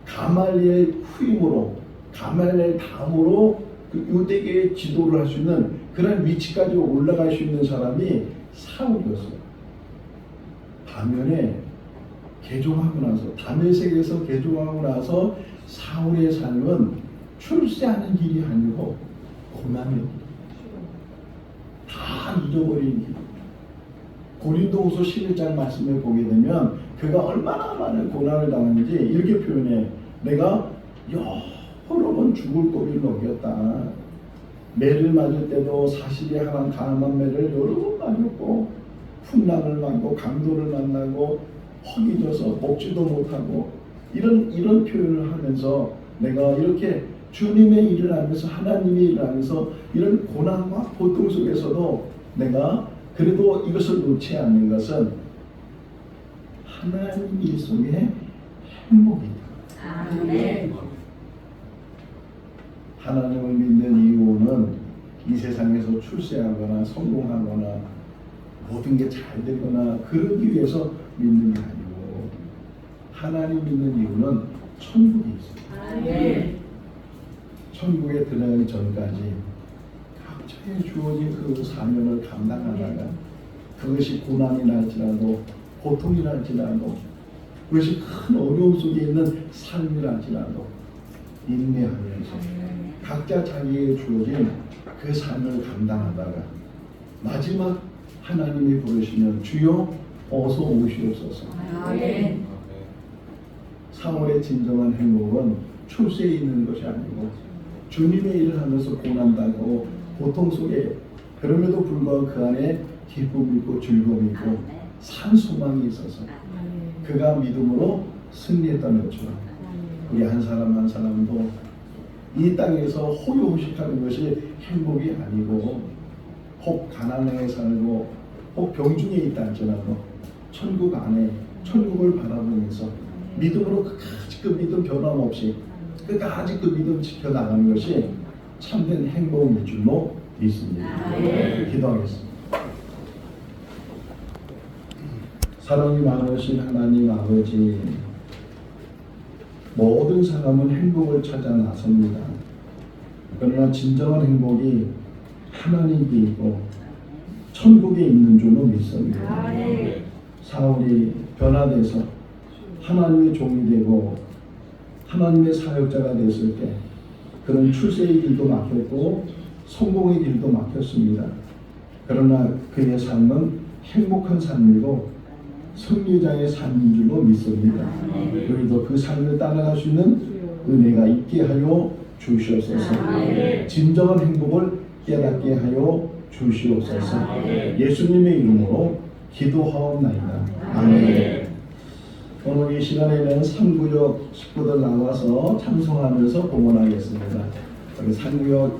가말리엘 후임으로 가말리엘 다음으로 그 유대교의 지도를 할 수 있는 그런 위치까지 올라갈 수 있는 사람이 사울이었어요. 반면에 개종하고 나서 다메섹에서 개종하고 나서 사울의 삶은 출세하는 길이 아니고 고난이었다. 다 잊어버린 길. 고린도후서 11장 말씀을 보게 되면 그가 얼마나 많은 고난을 당했는지 이렇게 표현해. 내가 여러 번 죽을 고비를 넘겼다. 매를 맞을 때도 사실이 하나 강한 매를 여러 번 맞았고 풍랑을 만나고 강도를 만나고 허기져서 먹지도 못하고 이런 표현을 하면서 내가 이렇게 주님의 일을 하면서 하나님의 일을 하면서 이런 고난과 고통 속에서도 내가 그래도 이것을 놓지 않는 것은 하나님 일 속에 행복이다. 아멘. 하나님을 믿는 이유는 이 세상에서 출세하거나 성공하거나 모든 게 잘 되거나 그러기 위해서 믿는 게 아니고 하나님 믿는 이유는 천국이 있어요. 아멘. 천국에 들어가기 전까지 각자에 주어진 그 사명을 감당하다가 그것이 고난이 날지라도 고통이 날지라도 그것이 큰 어려움 속에 있는 삶이랄지라도 인내하면서 각자 자기에게 주어진 그 삶을 감당하다가 마지막 하나님이 부르시면 주여 어서 오시옵소서. 아멘. 사울의 진정한 행복은 출세에 있는 것이 아니고 주님의 일을 하면서 고난당하고 고통 속에 그럼에도 불구하고 그 안에 기쁨이 있고 즐거움이 있고 산 소망이 있어서 그가 믿음으로 승리했다는 것처럼 우리 한 사람 한 사람도 이 땅에서 호요호식하는 것이 행복이 아니고 혹 가난하게 살고 혹 병중에 있다 할지라도 천국 안에 천국을 바라보면서 믿음으로 끝까지 그 믿음 변함없이 끝까지 그 믿음 지켜나가는 것이 참된 행복일 줄로 믿습니다. 기도하겠습니다. 사랑이 많으신 하나님 아버지, 모든 사람은 행복을 찾아 나섭니다. 그러나 진정한 행복이 하나님께 있고 천국에 있는 줄로 믿습니다. 사울이 변화돼서 하나님의 종이 되고 하나님의 사역자가 됐을 때 그런 출세의 길도 막혔고 성공의 길도 막혔습니다. 그러나 그의 삶은 행복한 삶이고 승리자의 삶인 줄로 믿습니다. 우리도 그 삶을 따라갈 수 있는 은혜가 있게 하여 주시옵소서. 진정한 행복을 깨닫게 하여 주시옵소서. 예수님의 이름으로 기도하옵나이다. 아멘. 오늘 이 시간에는 3구역 식구들 나와서 찬송하면서 봉헌하겠습니다. 우리 3구역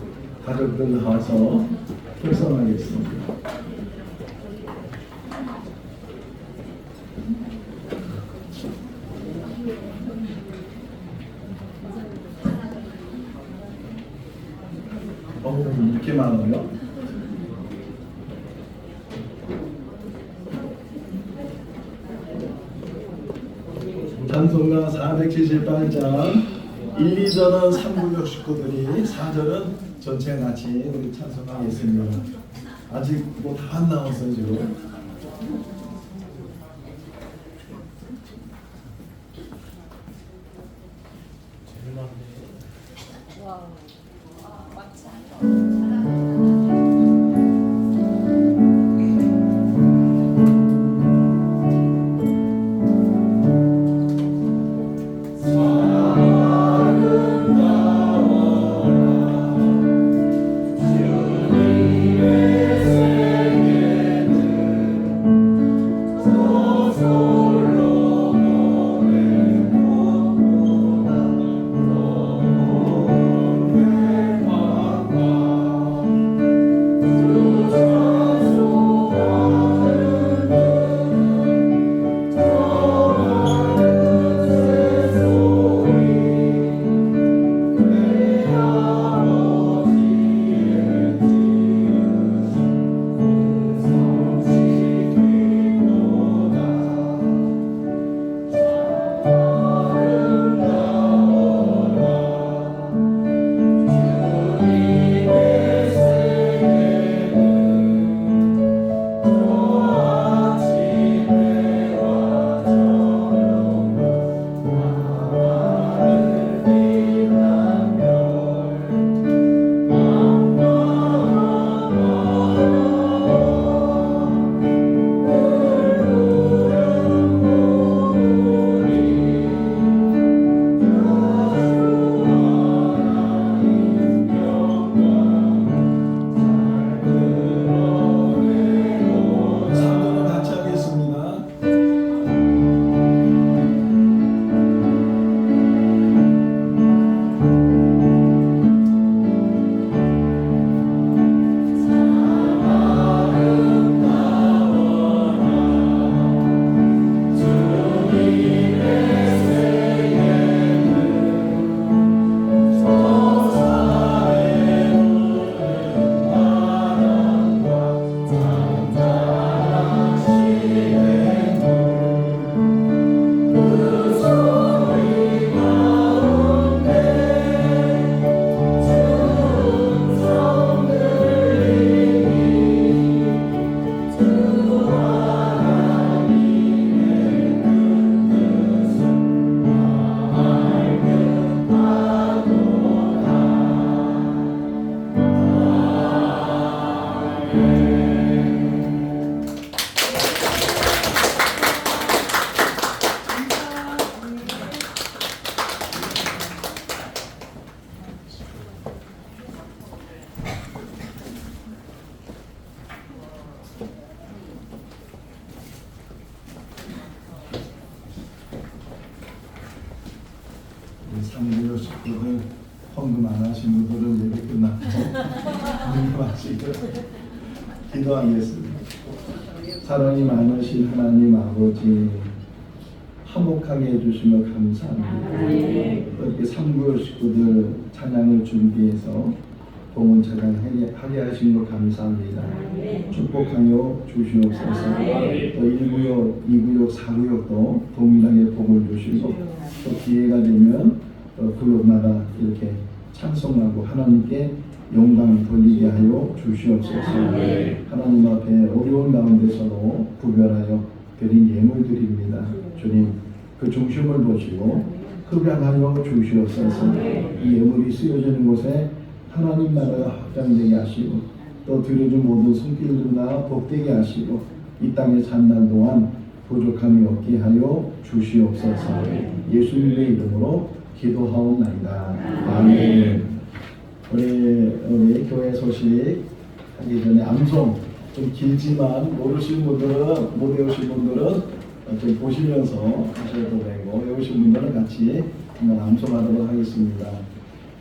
가족들 나와서 결성하겠습니다. 이렇게 많아요? 찬송가 478장 1, 2절은 3구역 식구들이 4절은 전체 같이 우리 찬송하겠습니다. 아직 뭐 다 안 나왔어요 지금. 제일 많네. 상주요 식구들 헌금 안 하신 분들은 예배 끝났고 헌금하시고 기도하겠습니다. 사랑이 많으신 하나님 아버지, 화목하게 해주시며 감사합니다. 이렇게 3부 식구들 찬양을 준비해서 봉헌 찬양하게 하신 것 감사합니다. 축복하여 주시옵소서. 또 1구역, 2구역, 4구역도 동일하게 복을 주시고 또 기회가 되면 구역마다 이렇게 찬송하고 하나님께 영광 돌리게 하여 주시옵소서. 하나님 앞에 어려운 가운데서도 구별하여 드린 예물들입니다. 주님, 그 중심을 보시고 흡양하여 주시옵소서. 이 예물이 쓰여지는 곳에 하나님 나라가 확장되게 하시고 또 드려진 모든 손길들과 복되게 하시고 이 땅에 산 날 동안 부족함이 없게 하여 주시옵소서. 예수님의 이름으로 기도하옵나이다. 아멘. 우리 교회 소식 하기 전에 암송 좀 길지만 모르신 분들은 못 외우신 분들은 좀 보시면서 하셔도 되고 외우신 분들은 같이 한번 암송하도록 하겠습니다.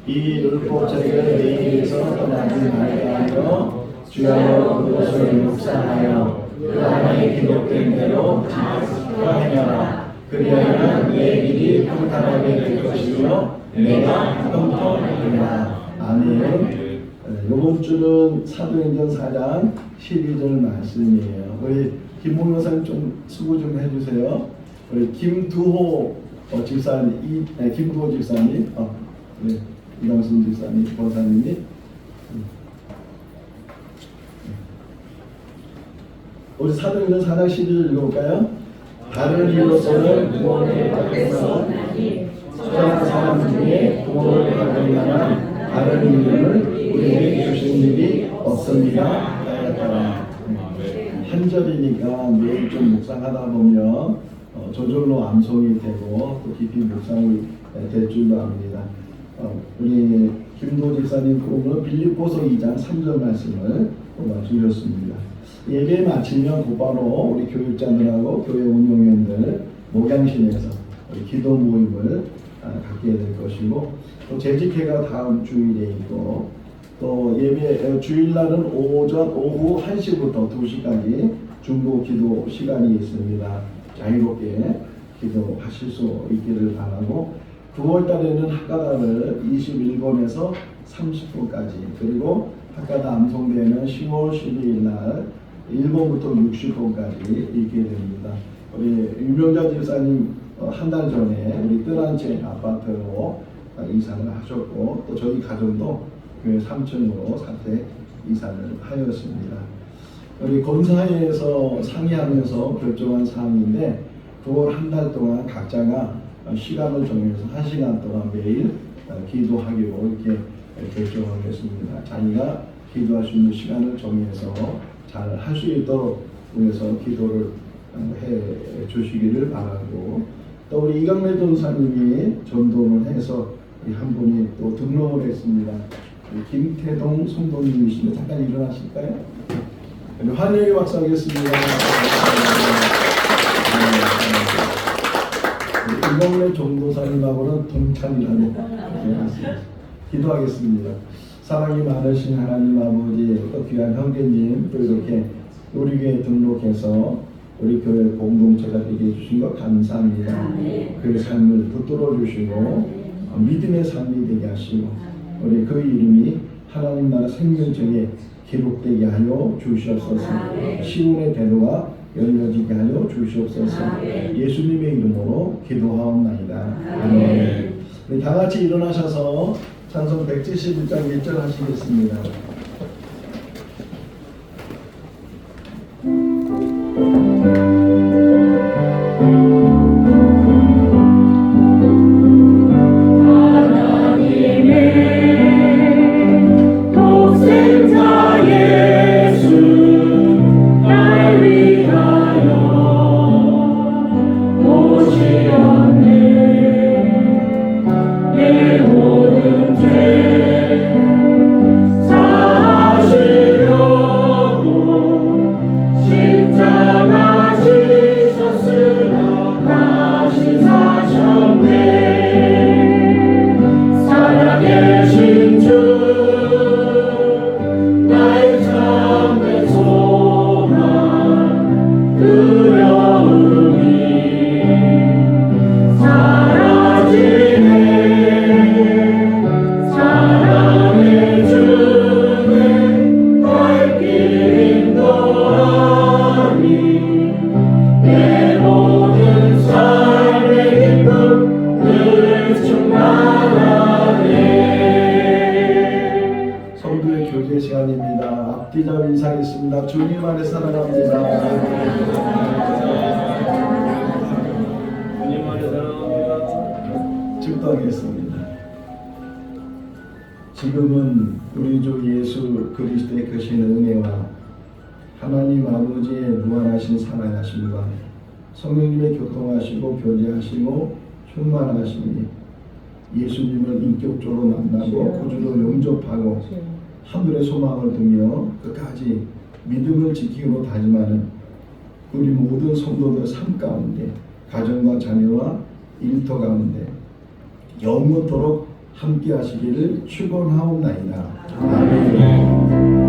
이 율법책을 내 입에서 떠나지 말게 하여 주여 그것을 묵상하여 그 안에 기록된 대로 지키라 행하라. 그리하면 내 길이 평탄하게 될 것이며 내가 형통하리라. 아멘. 이번 주는 사도행전 4장 12절 말씀이에요. 우리 김봉 여사님 좀 수고 좀 해주세요. 우리 김두호 집사님, 김두호 집사님, 네, 이광순 집사님, 권사님이 우리 사도행전 4장 12절 읽어볼까요? 다른 이로서는 구원을 받겠어 수많은 사람 중에 구원을 받을 만한 다른 이름을 우리에게 주신 일이 없습니다. 한 절이니까 매일 좀 묵상하다 보면 저절로 암송이 되고 또 깊이 묵상이 될 줄로 압니다. 우리 김도 집사님 오늘 빌립보서 2장 3절 말씀을 주셨습니다. 예배 마치면 곧바로 우리 교육자들하고 교회 운영위원들 목양실에서 기도 모임을 갖게 될 것이고 또 재직회가 다음 주일에 있고 또 예배 주일날은 오후 1시부터 2시까지 중보 기도 시간이 있습니다. 자유롭게 기도하실 수 있기를 바라고 9월달에는 학가다를 21번에서 30분까지 그리고 학가다 암송대회는 10월 12일 날 1번부터 60번까지 있게 됩니다. 우리 유명자 집사님 한 달 전에 우리 뜨란체 아파트로 이사를 하셨고 또 저희 가정도 교회 3층으로 사택 이사를 하였습니다. 우리 권사회에서 상의하면서 결정한 사항인데 9월 한 달 동안 각자가 시간을 정해서 1시간 동안 매일 기도하기로 이렇게 결정하겠습니다. 자기가 기도할 수 있는 시간을 정해서 잘 할 수 있도록 위해서 기도를 해 주시기를 바라고 또 우리 이강래 전사님이 전도를 해서 한 분이 또 등록을 했습니다. 김태동 성도님이시면 잠깐 일어나실까요? 환영의 박수 하겠습니다. 이강래 전도사님하고는 동창이라고 기도하겠습니다. 사랑이 많으신 하나님 아버지 또 귀한 형제님 또 이렇게 우리 교회에 등록해서 우리 교회 공동체가 되게 해주신 것 감사합니다. 그 삶을 붙들어 주시고 믿음의 삶이 되게 하시고 우리 그 이름이 하나님 나라 생명책에 기록되게 하여 주시옵소서. 시온의 대로가 열려지게 하여 주시옵소서. 예수님의 이름으로 기도하옵나이다. 아멘. 우리 다 같이 일어나셔서 찬송 171장 1절 하시겠습니다. 내 모든 죄 기자로 인사하겠습니다. 주님 안에 사랑합니다. 주님 안에 사랑합니다. 축도하겠습니다. 지금은 우리 주 예수 그리스도의 크신 은혜와 하나님 아버지의 무한하신 사랑하심과 성령님의 교통하시고 교제하시고 충만하심이 예수님을 인격적으로 만나고 구주로 영접하고 하늘의 소망을 두며 끝까지 믿음을 지키고 다짐하는 우리 모든 성도들 삶 가운데 가정과 자녀와 일터 가운데 영원토록 함께 하시기를 축원하옵나이다. 아멘.